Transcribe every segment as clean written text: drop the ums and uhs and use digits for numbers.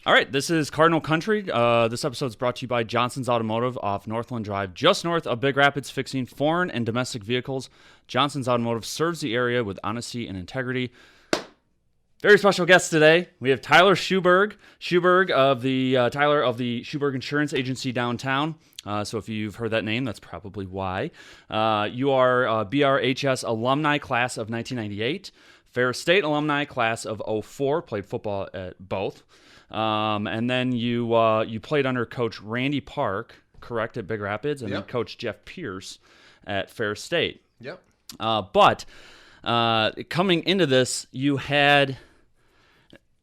All right, this is Cardinal Country. This episode is brought to you by Johnson's Automotive off Northland Drive, just north of Big Rapids, fixing foreign and domestic vehicles. Johnson's Automotive serves the area with honesty and integrity. Very special guest today. We have Tyler Schuberg of the Schuberg Insurance Agency downtown. So if you've heard that name, that's probably why. You are a BRHS alumni class of 1998, Ferris State alumni class of 04, played football at both. And then you played under Coach Randy Park, correct, at Big Rapids, and then Coach Jeff Pierce at Ferris State. Yep. But coming into this, you had,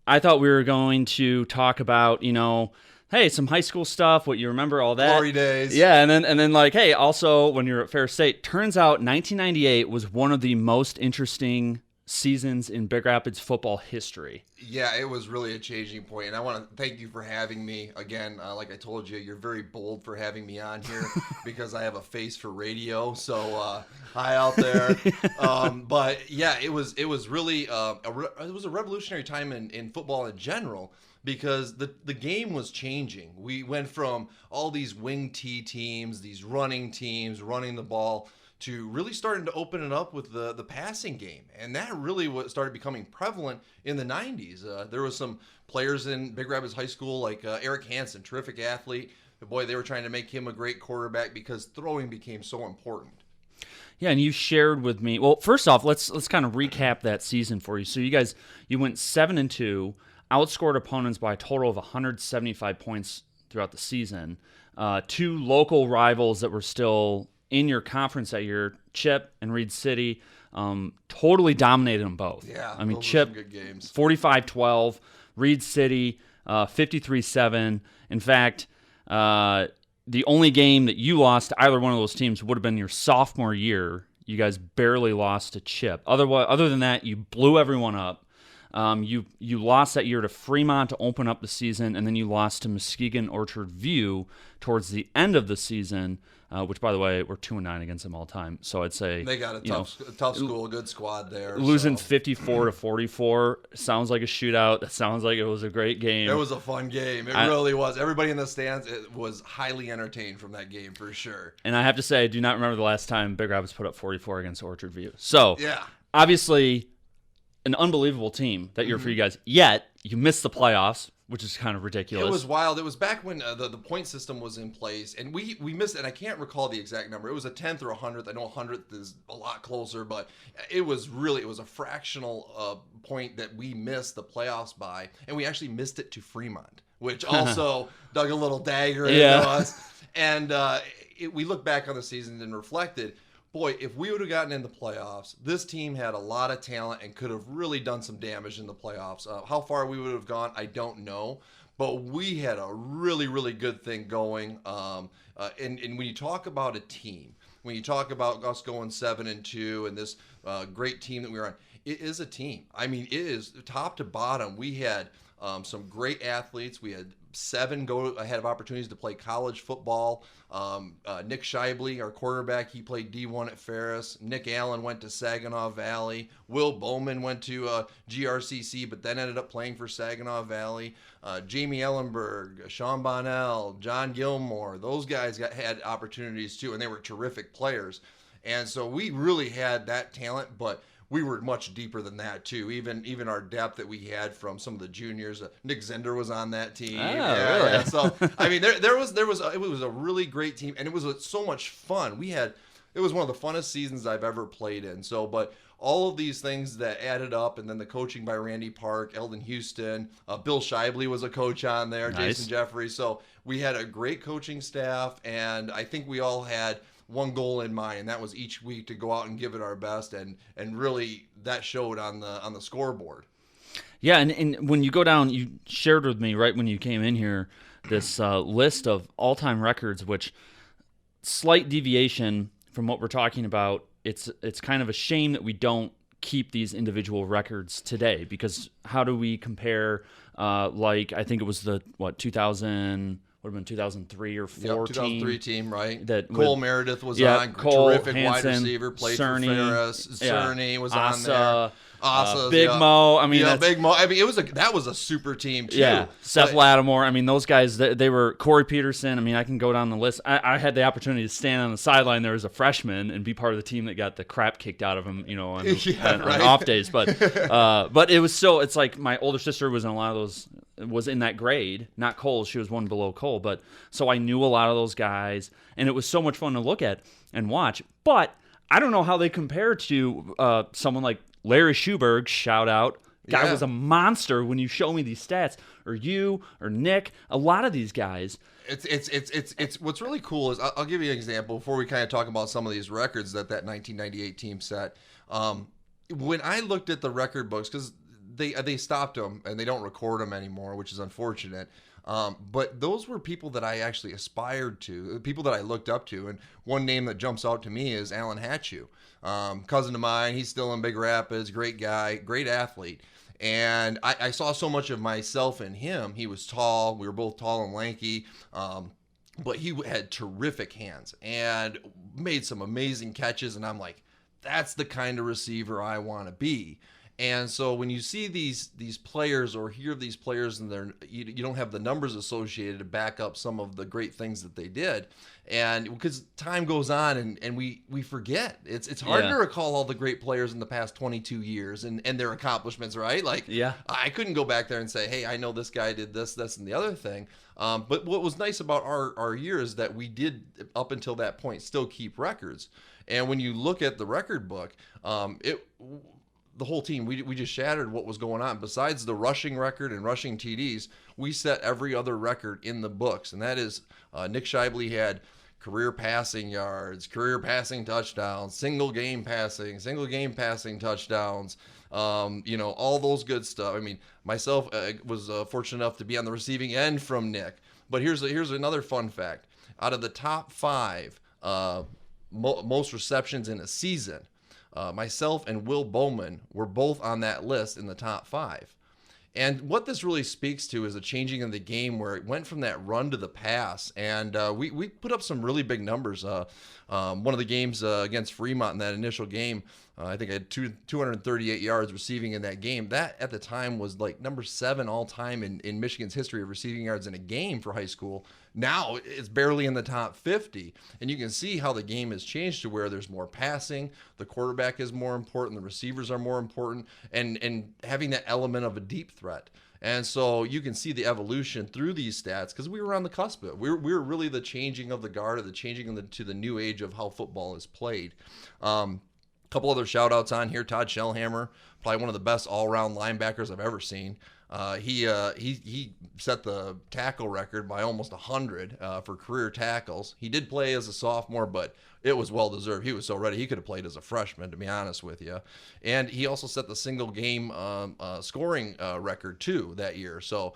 I thought we were going to talk about, hey, some high school stuff, what you remember, all that. Glory days. Yeah, and then like, hey, also when you're at Ferris State, turns out 1998 was one of the most interesting seasons in Big Rapids football history. Yeah, it was really a changing point, and I want to thank you for having me again. Like I told you, you're very bold for having me on here because I have a face for radio. So hi out there. But yeah, it was really it was a revolutionary time in football in general because the game was changing. We went from all these wing T teams, these running teams, running the ball, to really starting to open it up with the passing game. And that really started becoming prevalent in the 90s. There was some players in Big Rapids High School like Eric Hansen, terrific athlete. Boy, they were trying to make him a great quarterback because throwing became so important. Yeah, and you shared with me. Well, first off, let's kind of recap that season for you. So you went 7-2, outscored opponents by a total of 175 points throughout the season. Two local rivals that were still in your conference that year, Chip and Reed City, totally dominated them both. Yeah, I mean, those Chip, were some good games. 45-12, Reed City, 53-7. In fact, the only game that you lost to either one of those teams would have been your sophomore year. You guys barely lost to Chip. Other than that, you blew everyone up. You lost that year to Fremont to open up the season, and then you lost to Muskegon Orchard View towards the end of the season, which, by the way, we're 2-9 against them all time. So I'd say they got a tough school, a good squad there. Losing 54-44 sounds like a shootout. That sounds like it was a great game. It was a fun game. It really was. Everybody in the stands was highly entertained from that game for sure. And I have to say, I do not remember the last time Big Rapids put up 44 against Orchard View. So, yeah, obviously, an unbelievable team that year for you guys. Yet, you missed the playoffs, which is kind of ridiculous. It was wild. It was back when the point system was in place, and we missed it. And I can't recall the exact number. It was a 10th or 100th. I know 100th is a lot closer, but it was a fractional point that we missed the playoffs by, and we actually missed it to Fremont, which also dug a little dagger into us. And we look back on the season and reflected, boy, if we would have gotten in the playoffs, this team had a lot of talent and could have really done some damage in the playoffs. How far we would have gone, I don't know. But we had a really, really good thing going. And when you talk about a team, when you talk about us going 7-2 and this great team that we were on, it is a team. I mean, it is top to bottom. We had some great athletes. We had 7 go ahead of opportunities to play college football. Nick Scheibele, our quarterback, he played D1 at Ferris. Nick Allen went to Saginaw Valley. Will Bowman went to GRCC, but then ended up playing for Saginaw Valley. Jamie Ellenberg, Sean Bonnell, John Gilmore, those guys had opportunities too, and they were terrific players. And so we really had that talent, but we were much deeper than that too. Even our depth that we had from some of the juniors. Nick Zender was on that team. Oh, yeah, really? Yeah. So I mean, it was a really great team, and it was so much fun. It was one of the funnest seasons I've ever played in. So, but all of these things that added up, and then the coaching by Randy Park, Eldon Houston, Bill Scheibele was a coach on there, Nice. Jason Jeffrey. So we had a great coaching staff, and I think we all had one goal in mind, and that was each week to go out and give it our best, and really that showed on the scoreboard. Yeah, and when you go down, you shared with me right when you came in here this list of all-time records, which slight deviation from what we're talking about. It's kind of a shame that we don't keep these individual records today, because how do we compare? Like I think it was the 2000. Would have been 2003 or 4 yep, 2003 team, right? That Cole Meredith was yeah, on, Cole, terrific Hansen, wide receiver, played Cerny, for Ferris. Cerny was Asa, on Asas, Big Mo. I mean, Big Mo. I mean, that was a super team too. Yeah, Seth Lattimore. I mean, those guys. They were Corey Peterson. I mean, I can go down the list. I had the opportunity to stand on the sideline there as a freshman and be part of the team that got the crap kicked out of him, on off days. But it was so. It's like my older sister was in a lot of those. Was in that grade, not Cole. She was one below Cole. But so I knew a lot of those guys, and it was so much fun to look at and watch. But I don't know how they compare to someone like Larry Schuberg, shout out. Guy was a monster when you show me these stats. Or you, or Nick, a lot of these guys. It's what's really cool is, I'll give you an example before we kind of talk about some of these records that 1998 team set. When I looked at the record books, because they stopped them and they don't record them anymore, which is unfortunate. But those were people that I actually aspired to, people that I looked up to. And one name that jumps out to me is Alan Hatchew. Cousin of mine, he's still in Big Rapids, great guy, great athlete. And I saw so much of myself in him. He was tall. We were both tall and lanky. But he had terrific hands and made some amazing catches. And I'm like, that's the kind of receiver I want to be. And so when you see these players or hear these players and you don't have the numbers associated to back up some of the great things that they did, and because time goes on and we forget. It's hard to recall all the great players in the past 22 years and their accomplishments, right? Like, I couldn't go back there and say, hey, I know this guy did this, and the other thing. But what was nice about our year is that we did, up until that point, still keep records. And when you look at the record book, the whole team, we just shattered what was going on. Besides the rushing record and rushing TDs, we set every other record in the books. And that is, Nick Scheibele had career passing yards, career passing touchdowns, single game passing touchdowns, all those good stuff. I mean, myself was fortunate enough to be on the receiving end from Nick. But here's another fun fact. Out of the top 5 most receptions in a season, myself and Will Bowman were both on that list in the top 5. And what this really speaks to is a changing of the game where it went from that run to the pass. And we put up some really big numbers. One of the games against Fremont in that initial game, I think I had 238 yards receiving in that game. That at the time was like number 7 all time in Michigan's history of receiving yards in a game for high school. Now it's barely in the top 50. And you can see how the game has changed to where there's more passing, the quarterback is more important, the receivers are more important, and having that element of a deep threat. And so you can see the evolution through these stats because we were on the cusp of it. We were really the changing of the guard, or the changing to the new age of how football is played. Couple other shout outs on here. Todd Shellhammer, probably one of the best all-around linebackers I've ever seen. He set the tackle record by almost 100 for career tackles. He did play as a sophomore, but it was well-deserved. He was so ready. He could have played as a freshman, to be honest with you. And he also set the single-game scoring record, too, that year. So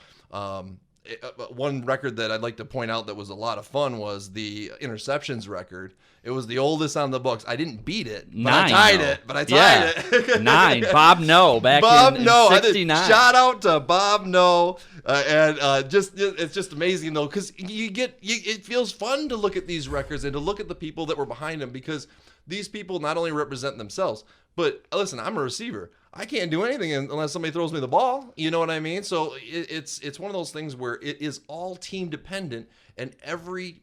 one record that I'd like to point out that was a lot of fun was the interceptions record. It was the oldest on the books. I didn't beat it, but I tied it. 9. Bob No, back in 69. Shout out to Bob No. It's just amazing, though, because it feels fun to look at these records and to look at the people that were behind them, because these people not only represent themselves, but listen, I'm a receiver. I can't do anything unless somebody throws me the ball. You know what I mean? So it's one of those things where it is all team dependent, and every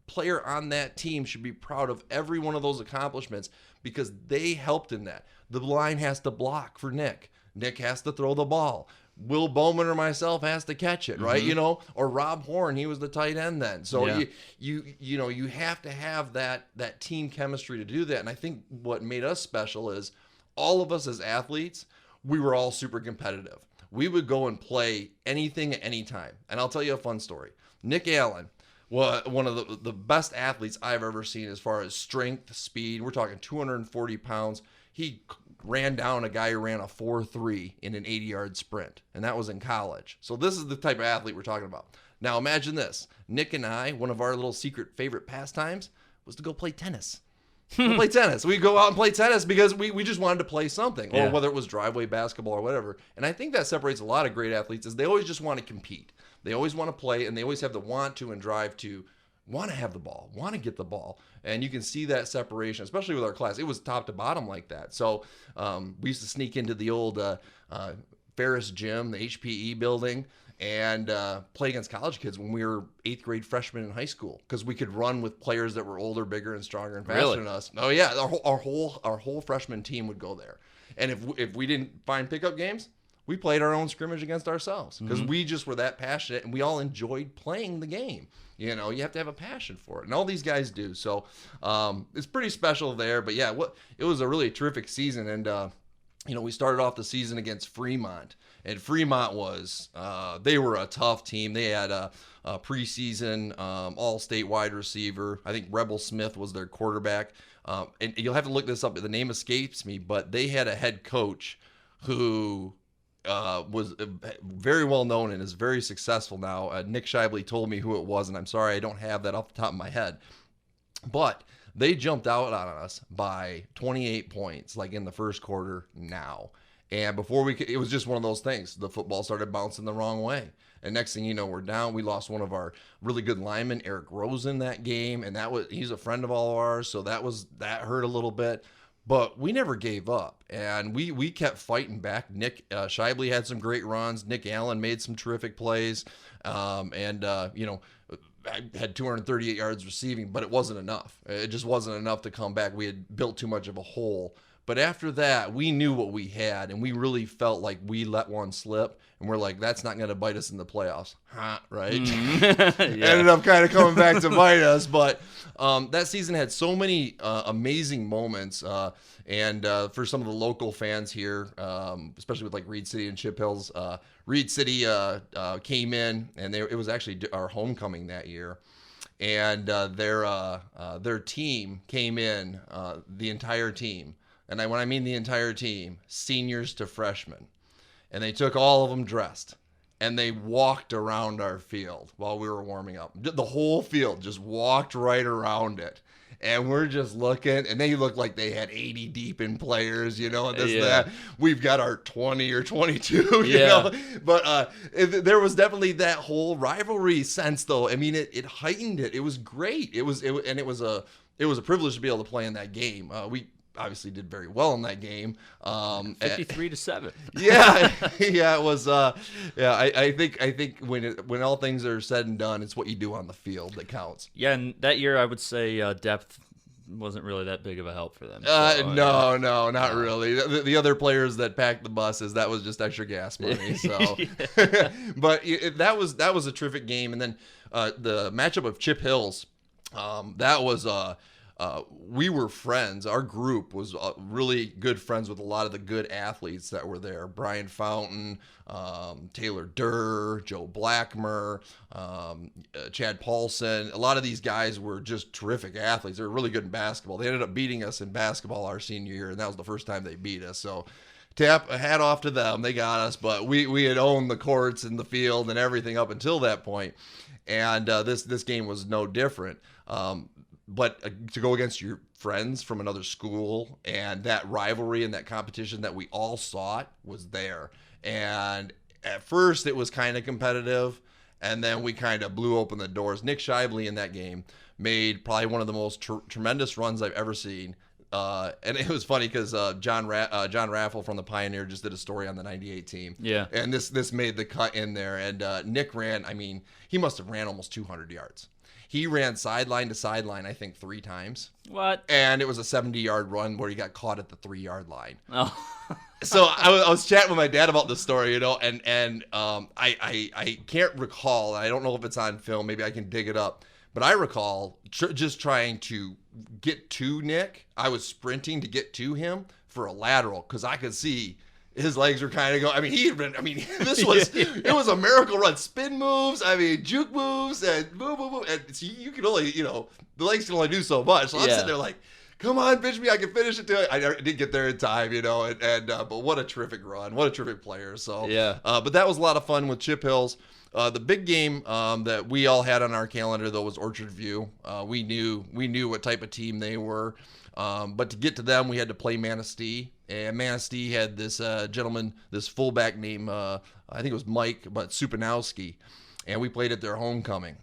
player on that team should be proud of every one of those accomplishments because they helped in that. The line has to block for Nick. Nick has to throw the ball. Will Bowman or myself has to catch it, right? Mm-hmm. Or Rob Horn, he was the tight end then. So you have to have that team chemistry to do that. And I think what made us special is all of us as athletes, we were all super competitive. We would go and play anything at any time. And I'll tell you a fun story. Nick Allen was one of the best athletes I've ever seen as far as strength, speed. We're talking 240 pounds. He ran down a guy who ran a 4.3 in an 80-yard sprint, and that was in college. So this is the type of athlete we're talking about. Now imagine this. Nick and I, one of our little secret favorite pastimes was to go play tennis. Play tennis. We go out and play tennis because we just wanted to play something, or whether it was driveway basketball or whatever. And I think that separates a lot of great athletes is they always just want to compete. They always want to play, and they always have the want to and drive to want to have the ball, want to get the ball. And you can see that separation, especially with our class. It was top to bottom like that. So we used to sneak into the old Ferris gym, the HPE building, and play against college kids when we were 8th grade freshmen in high school, because we could run with players that were older, bigger, and stronger and faster than us. Oh yeah, our whole freshman team would go there. And if we didn't find pickup games, we played our own scrimmage against ourselves, because we just were that passionate, and we all enjoyed playing the game. You know, you have to have a passion for it, and all these guys do. So it's pretty special there. But yeah, it was a really terrific season, and you know, we started off the season against Fremont, and Fremont was they were a tough team. They had a preseason all-state wide receiver. I think Rebel Smith was their quarterback. And you'll have to look this up. The name escapes me, but they had a head coach who was very well known and is very successful now. Nick Shively told me who it was, and I'm sorry I don't have that off the top of my head. But they jumped out on us by 28 points, like in the first quarter now. And before it was just one of those things. The football started bouncing the wrong way. And next thing you know, we're down. We lost one of our really good linemen, Eric Rosen, that game. And he's a friend of all of ours. So that hurt a little bit. But we never gave up. And we kept fighting back. Nick Shively had some great runs. Nick Allen made some terrific plays. You know, I had 238 yards receiving, but it wasn't enough. It just wasn't enough to come back. We had built too much of a hole. But after that, we knew what we had, and we really felt like we let one slip, and we're like, that's not going to bite us in the playoffs. Huh, right? Ended up kind of coming back to bite us. But that season had so many amazing moments. And for some of the local fans here, especially with like Reed City and Chip Hills, Reed City came in, and it was actually our homecoming that year. And their team came in, the entire team. And when I mean the entire team, seniors to freshmen. And they took all of them dressed. And they walked around our field while we were warming up. The whole field just walked right around it. And we're just looking, and they looked like they had 80 deep in players, you know, and this and that. We've got our 20 or 22, you know. But there was definitely that whole rivalry sense, though. I mean, it heightened it. It was great. It was a privilege to be able to play in that game. We obviously did very well in that game. 53-7. Yeah, it was. I think when all things are said and done, it's what you do on the field that counts. Yeah, and that year I would say depth wasn't really that big of a help for them. No, not really. The other players that packed the buses, that was just extra gas money. So, but that was a terrific game. And then the matchup of Chip Hills, that was we were friends. Our group was really good friends with a lot of the good athletes that were there. Brian Fountain, Taylor Durr, Joe Blackmer, Chad Paulson. A lot of these guys were just terrific athletes. They were really good in basketball. They ended up beating us in basketball our senior year, and that was the first time they beat us. So tap a hat off to them. They got us, but we had owned the courts and the field and everything up until that point. And this game was no different. But to go against your friends from another school, and that rivalry and that competition that we all sought was there. And at first it was kind of competitive, and then we kind of blew open the doors. Nick Shively in that game made probably one of the most tremendous runs I've ever seen. And it was funny because John Raffle from the Pioneer just did a story on the 98 team. Yeah. And this made the cut in there. And Nick ran, I mean, he must have ran almost 200 yards. He ran sideline to sideline, I think, 3 times. What? And it was a 70-yard run where he got caught at the 3-yard line. Oh. So I was chatting with my dad about this story, you know, and I can't recall. I don't know if it's on film. Maybe I can dig it up. But I recall just trying to get to Nick. I was sprinting to get to him for a lateral because I could see his legs were kind of going. I mean, this was it was a miracle run. Spin moves, juke moves, and move. And so you can only, you know, the legs can only do so much. So I'm sitting there like, come on, pitch me, I can finish it. I didn't get there in time, you know. But what a terrific run, what a terrific player. So but that was a lot of fun with Chip Hills. The big game that we all had on our calendar though was Orchard View. We knew what type of team they were. But to get to them, we had to play Manistee. And Manistee had this gentleman, this fullback named, I think it was Mike, but Supanowski. And we played at their homecoming.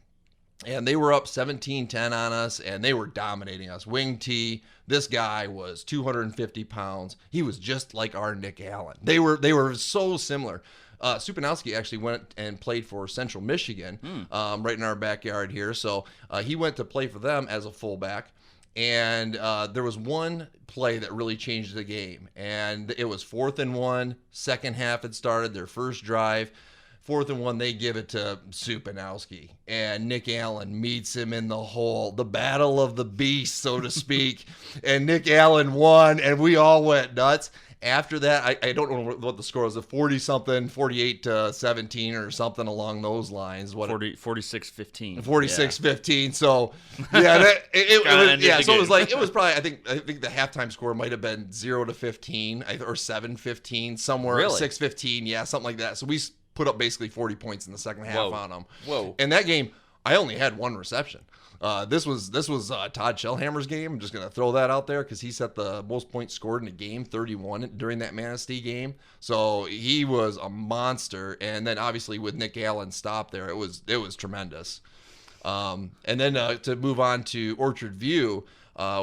And they were up 17-10 on us, and they were dominating us. Wing T, this guy was 250 pounds. He was just like our Nick Allen. They were so similar. Supanowski actually went and played for Central Michigan, right in our backyard here. So he went to play for them as a fullback. And there was one play that really changed the game. And it was 4th and 1. Second half had started, their first drive. 4th and 1, they give it to Supanowski, and Nick Allen meets him in the hole. The battle of the beasts, so to speak. And Nick Allen won, and we all went nuts. After that, I don't know what the score was, 40-something, 48-17 or something along those lines. 46-15. 46-15. So, yeah, so it was like, it was probably, I think the halftime score might have been 0-15 or 7-15, somewhere. Really? 6-15, yeah, something like that. So we put up basically 40 points in the second half on them. Whoa. And that game, I only had one reception. This was Todd Shellhammer's game. I'm just going to throw that out there because he set the most points scored in a game, 31 during that Manistee game. So he was a monster. And then obviously with Nick Allen's stop there, it was tremendous. And then to move on to Orchard View,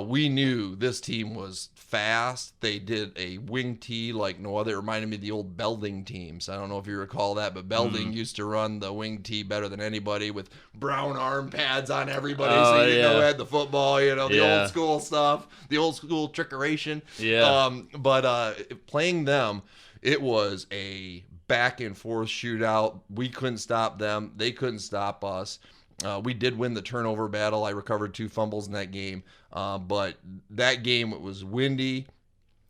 we knew this team was fast. They did a wing tee like no other. It reminded me of the old Belding teams. I don't know if you recall that, but Belding used to run the wing tee better than anybody with brown arm pads on everybody. So you didn't know who had the football, the old school stuff, the old school trickeration. Yeah. But playing them, it was a back and forth shootout. We couldn't stop them. They couldn't stop us. We did win the turnover battle. I recovered 2 fumbles in that game. But that game, it was windy,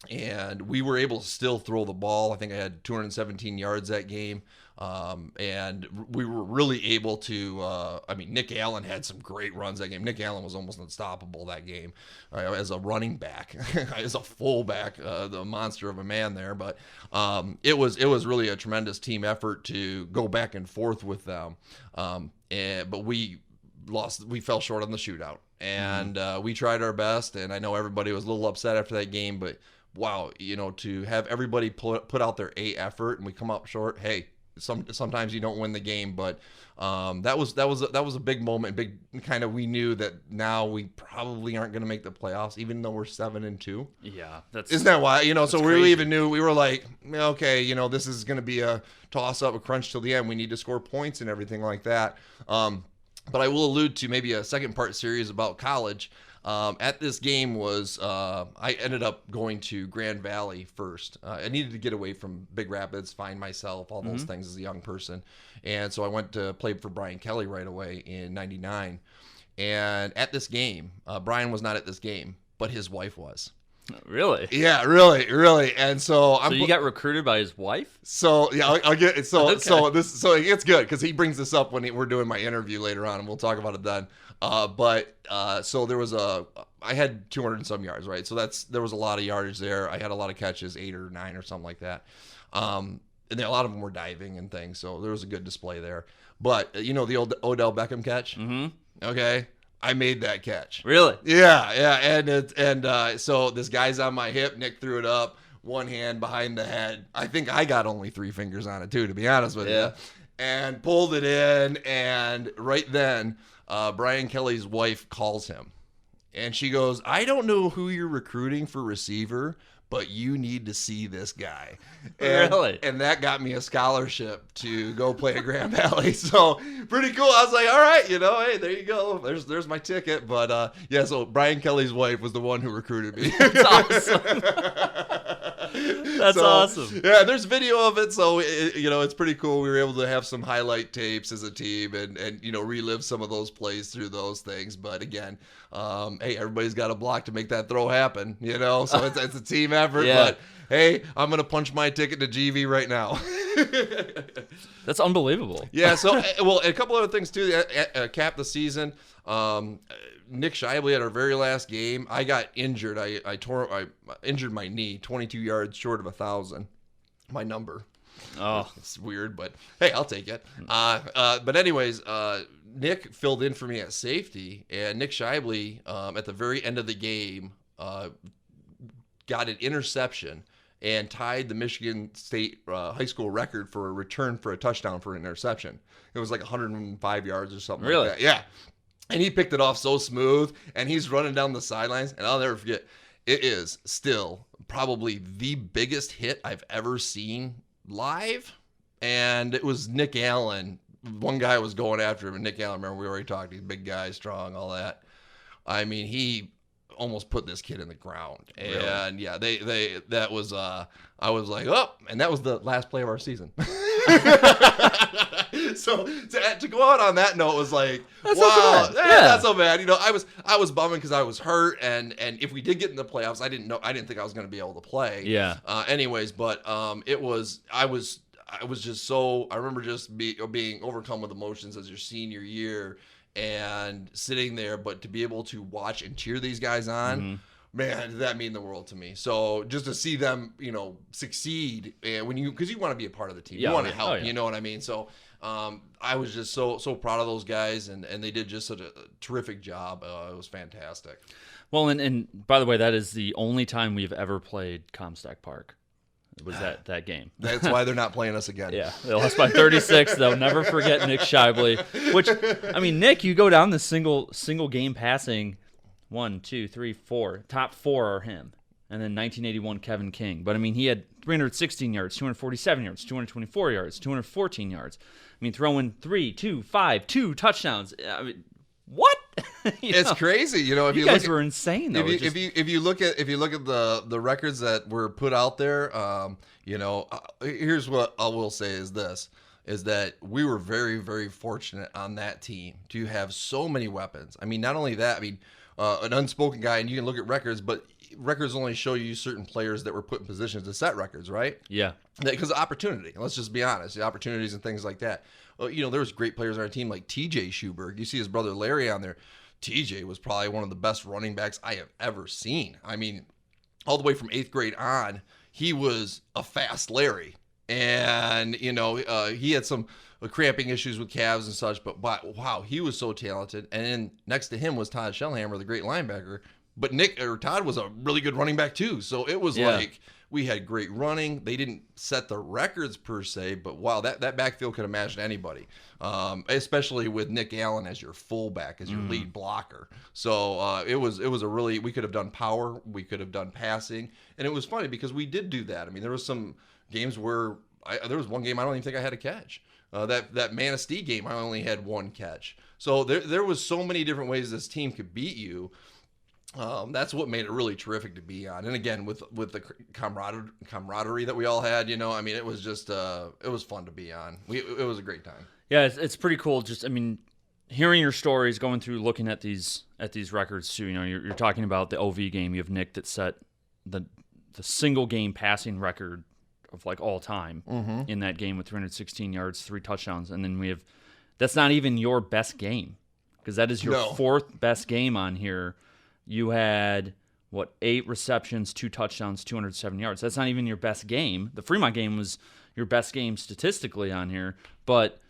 and we were able to still throw the ball. I think I had 217 yards that game. And we were really able to, Nick Allen had some great runs that game. Nick Allen was almost unstoppable that game as a running back, as a fullback, the monster of a man there. But it was really a tremendous team effort to go back and forth with them. But we fell short on the shootout, and we tried our best. And I know everybody was a little upset after that game, but wow, to have everybody put out their A effort and we come up short. Hey, sometimes you don't win the game, but that was a big moment. Big kind of, we knew that now we probably aren't going to make the playoffs, even though we're 7-2. Yeah, isn't that why? So crazy. we even knew, we were like, okay, this is going to be a toss up, a crunch till the end. We need to score points and everything like that. But I will allude to maybe a second part series about college. At this game was, I ended up going to Grand Valley first. I needed to get away from Big Rapids, find myself, all those things as a young person. And so I went to play for Brian Kelly right away in 99. And at this game, Brian was not at this game, but his wife was. Really? Yeah, really. And so you got recruited by his wife? So yeah, I'll get it. So Okay. so it's good because he brings this up when we're doing my interview later on, and we'll talk about it then. So there was I had 200 and some yards, right? So there was a lot of yardage there. I had a lot of catches, 8 or 9 or something like that. And a lot of them were diving and things, so there was a good display there. But the old Odell Beckham catch? Mm-hmm. Okay. I made that catch. Really? Yeah. And so this guy's on my hip. Nick threw it up, one hand behind the head. I think I got only 3 fingers on it too, to be honest with you. And pulled it in. And right then, Brian Kelly's wife calls him. And she goes, I don't know who you're recruiting for receiver, but you need to see this guy. Really? And that got me a scholarship to go play at Grand Valley. So pretty cool. I was like, all right, hey, there you go. There's my ticket. But so Brian Kelly's wife was the one who recruited me. That's awesome. That's awesome. Yeah, there's video of it. So, it's pretty cool. We were able to have some highlight tapes as a team and relive some of those plays through those things. But again, hey, everybody's got a block to make that throw happen, so it's a team effort. Yeah. But hey, I'm going to punch my ticket to GV right now. That's unbelievable. Yeah, so, a couple other things too. Cap the season. Nick Shibley at our very last game, I got injured. I injured my knee, 22 yards short of 1,000. My number. Oh, it's weird, but hey, I'll take it. But anyways, Nick filled in for me at safety, and Nick Shibley at the very end of the game got an interception and tied the Michigan State high school record for a return for a touchdown for an interception. It was like 105 yards or something really? like that. Yeah. And he picked it off so smooth, and he's running down the sidelines, and I'll never forget, it is still probably the biggest hit I've ever seen live, and it was Nick Allen. One guy was going after him, and Nick Allen, remember we already talked, he's a big guy, strong, all that. I mean, he almost put this kid in the ground. And yeah, that was I was like, oh, and that was the last play of our season. So to go out on that note was like, that's wow, not so bad. Yeah. Not so bad. You know, I was bumming because I was hurt, and if we did get in the playoffs, I didn't think I was going to be able to play. Yeah. Anyways, but I was just so, I remember just being overcome with emotions as your senior year and sitting there, but to be able to watch and cheer these guys on, man, did that mean the world to me. So just to see them, you know, succeed, and because you want to be a part of the team, you want to help, you know what I mean? So I was just so proud of those guys, and they did just such a terrific job. It was fantastic. Well, and by the way, that is the only time we've ever played Comstock Park. Was that game. That's why they're not playing us again. Yeah, they lost by 36. They'll never forget Nick Scheibele. Which, I mean, Nick, you go down the single game passing, 1, 2, 3, 4. Top 4 are him. And then 1981, Kevin King. But, I mean, he had 316 yards, 247 yards, 224 yards, 214 yards. I mean, throwing 3, 2, 5, 2 touchdowns. I mean, what? It's crazy, you know. If you guys were insane, though. If you look at the records that were put out there, you know, here's what I will say is that we were very, very fortunate on that team to have so many weapons. I mean, not only that, I mean, an unspoken guy, and you can look at records, but records only show you certain players that were put in positions to set records, right? Yeah. Because of opportunity. Let's just be honest, the opportunities and things like that. Well, you know, there was great players on our team like TJ Schuberg. You see his brother Larry on there. TJ was probably one of the best running backs I have ever seen. I mean, all the way from 8th grade on, he was a fast Larry. And, you know, he had some cramping issues with calves and such, but wow, he was so talented. And then next to him was Todd Shellhammer, the great linebacker. But Todd was a really good running back too. So it was like we had great running. They didn't set the records per se, but wow, that backfield could imagine anybody, especially with Nick Allen as your fullback, as your lead blocker. So it was a really, we could have done power, we could have done passing, and it was funny because we did do that. I mean, there was some games where there was one game I don't even think I had a catch. That Manistee game, I only had 1 catch. So there was so many different ways this team could beat you. That's what made it really terrific to be on. And again, with the camaraderie that we all had, you know, I mean, it was just, it was fun to be on. It was a great time. Yeah, it's pretty cool. Just, I mean, hearing your stories, going through, looking at these records too. You know, you're talking about the OV game. You have Nick that set the single game passing record of like all time in that game with 316 yards, 3 touchdowns. And then that's not even your best game, because that is your 4th best game on here. You had, 8 receptions, 2 touchdowns, 207 yards. That's not even your best game. The Fremont game was your best game statistically on here. But,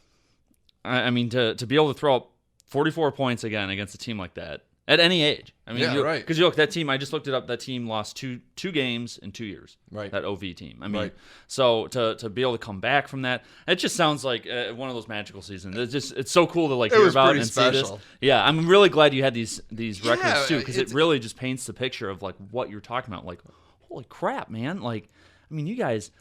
I mean, to be able to throw up 44 points again against a team like that at any age. I mean, right. Because you look, that team, I just looked it up, that team lost two games in 2 years. Right. That OV team. I mean, so to be able to come back from that, it just sounds like one of those magical seasons. It's so cool to hear about and special. see this. Yeah, I'm really glad you had these records too, because it really just paints the picture of like what you're talking about. Like, holy crap, man! Like, I mean, you guys.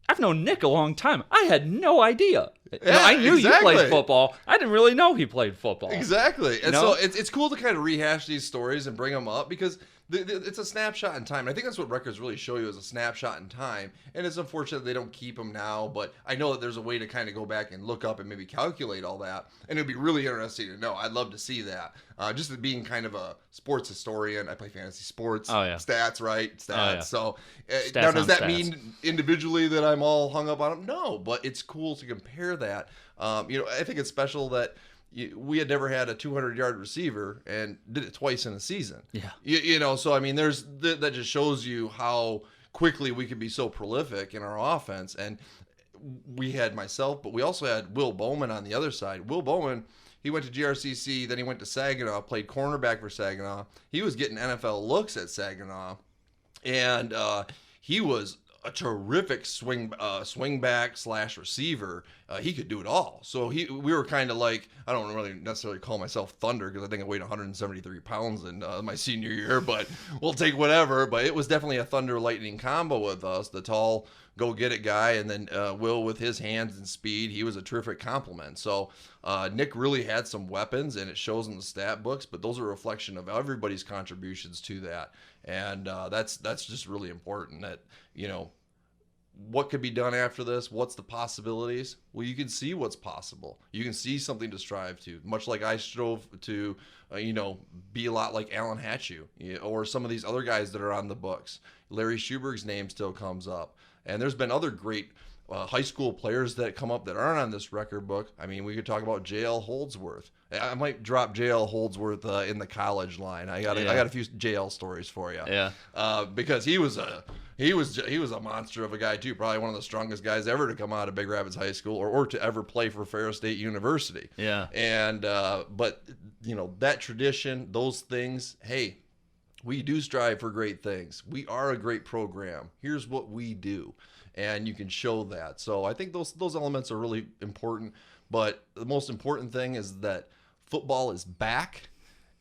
I've known Nick a long time. I had no idea. I knew you played football. I didn't really know he played football. Exactly. And so it's cool to kind of rehash these stories and bring them up because it's a snapshot in time. And I think that's what records really show you, is a snapshot in time. And it's unfortunate they don't keep them now, but I know that there's a way to kind of go back and look up and maybe calculate all that. And it'd be really interesting to know. I'd love to see that. Just being kind of a sports historian, I play fantasy sports. Oh, yeah. Stats, right? Stats. Oh, yeah. So Stats now does that stats. mean individually that I'm all hung up on them? No, but it's cool to compare that. You know, I think it's special that we had never had a 200-yard receiver and did it twice in a season. Yeah. You know, so I mean, that just shows you how quickly we could be so prolific in our offense. And we had myself, but we also had Will Bowman on the other side. Will Bowman, he went to GRCC, then he went to Saginaw, played cornerback for Saginaw. He was getting NFL looks at Saginaw, and he was a terrific swing back / receiver. he could do it all. So we were kind of like, I don't really necessarily call myself Thunder because I think I weighed 173 pounds in my senior year, but we'll take whatever. But it was definitely a Thunder Lightning combo with us, the tall go-get-it guy, and then Will with his hands and speed. He was a terrific complement. So Nick really had some weapons, and it shows in the stat books, but those are a reflection of everybody's contributions to that. And that's just really important that, what could be done after this? What's the possibilities? Well, you can see what's possible. You can see something to strive to, much like I strove to, be a lot like Alan Hatchew, or some of these other guys that are on the books. Larry Schuberg's name still comes up. And there's been other great high school players that come up that aren't on this record book. I mean, we could talk about J.L. Holdsworth. I might drop J.L. Holdsworth in the college line. I got a few J.L. stories for you. Yeah. Because he was a monster of a guy too. Probably one of the strongest guys ever to come out of Big Rapids High School or to ever play for Ferro State University. Yeah. And but that tradition, those things. Hey, we do strive for great things. We are a great program. Here's what we do. And you can show that. So I think those elements are really important. But the most important thing is that football is back.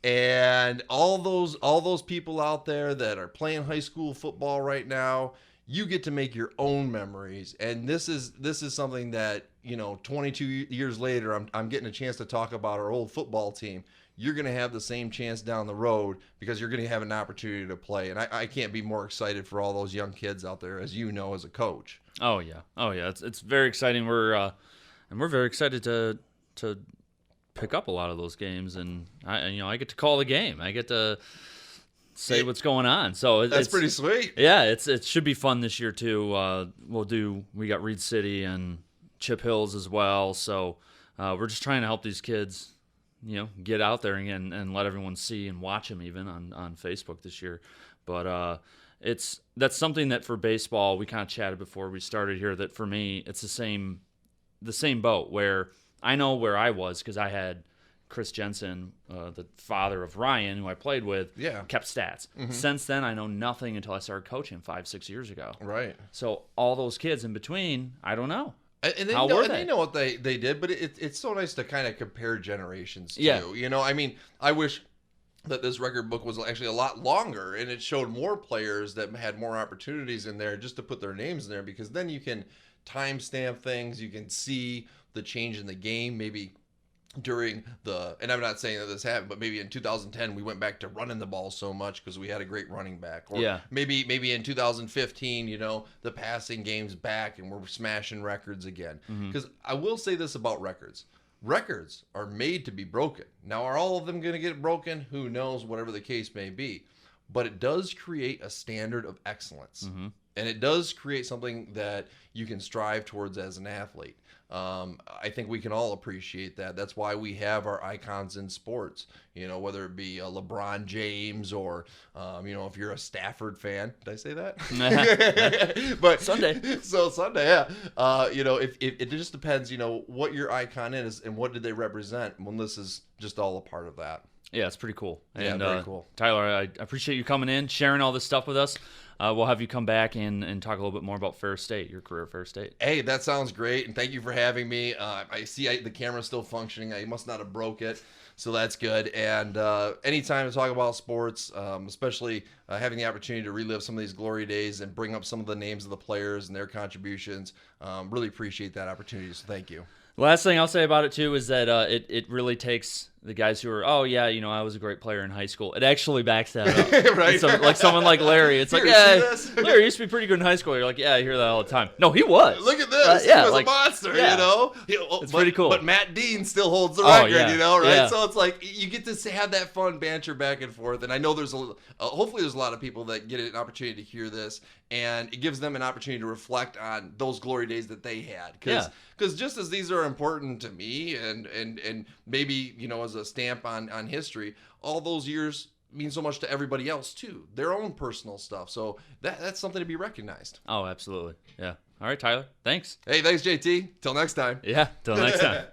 And all those people out there that are playing high school football right now, you get to make your own memories. And this is something that, 22 years later, I'm getting a chance to talk about our old football team. You're going to have the same chance down the road because you're going to have an opportunity to play. And I can't be more excited for all those young kids out there, as as a coach. Oh yeah. It's very exciting. We're very excited to pick up a lot of those games, and I get to call the game. I get to say what's going on. So that's pretty sweet. Yeah, it should be fun this year too. We got Reed City and Chip Hills as well. So we're just trying to help these kids, get out there and let everyone see and watch them even on Facebook this year. But that's something that for baseball, we kind of chatted before we started here, that for me, it's the same boat where I know where I was because I had Chris Jensen, the father of Ryan, who I played with, kept stats. Mm-hmm. Since then, I know nothing until I started coaching 5-6 years ago. Right. So all those kids in between, I don't know. And they know what they did, but it's so nice to kind of compare generations too. Yeah. I mean, I wish that this record book was actually a lot longer and it showed more players that had more opportunities in there just to put their names in there, because then you can timestamp things, you can see the change in the game, maybe during and I'm not saying that this happened, but maybe in 2010 we went back to running the ball so much because we had a great running back. Or maybe in 2015, the passing game's back and we're smashing records again. Because I will say this about records. Records are made to be broken. Now, are all of them going to get broken? Who knows, whatever the case may be. But it does create a standard of excellence. And it does create something that you can strive towards as an athlete. I think we can all appreciate that. That's why we have our icons in sports, whether it be LeBron James or, if you're a Stafford fan. Did I say that? But Sunday, yeah. If it just depends, what your icon is and what did they represent. Well, this is just all a part of that. Yeah, it's pretty cool. And, very cool. Tyler, I appreciate you coming in, sharing all this stuff with us. We'll have you come back and talk a little bit more about Ferro State, your career at Ferro State. Hey, that sounds great, and thank you for having me. I see the camera's still functioning. I must not have broke it, so that's good. And anytime to talk about sports, especially having the opportunity to relive some of these glory days and bring up some of the names of the players and their contributions, really appreciate that opportunity, so thank you. Last thing I'll say about it, too, is that it really takes the guys who are, I was a great player in high school. It actually backs that up. Right? Like someone like Larry. It's like, Larry used to be pretty good in high school. You're like, I hear that all the time. No, he was. Look at this. He was a monster, It's pretty cool. But Matt Dean still holds the record, right? Yeah. So it's like you get to have that fun banter back and forth. And I know there's hopefully there's a lot of people that get an opportunity to hear this, and it gives them an opportunity to reflect on those glory days that they had. Because just as these are important to me and maybe, as a stamp on history, all those years mean so much to everybody else too, their own personal stuff. So that's something to be recognized. Oh, absolutely. Yeah. All right, Tyler. Thanks. Hey, thanks, JT. Till next time. Yeah, till next time.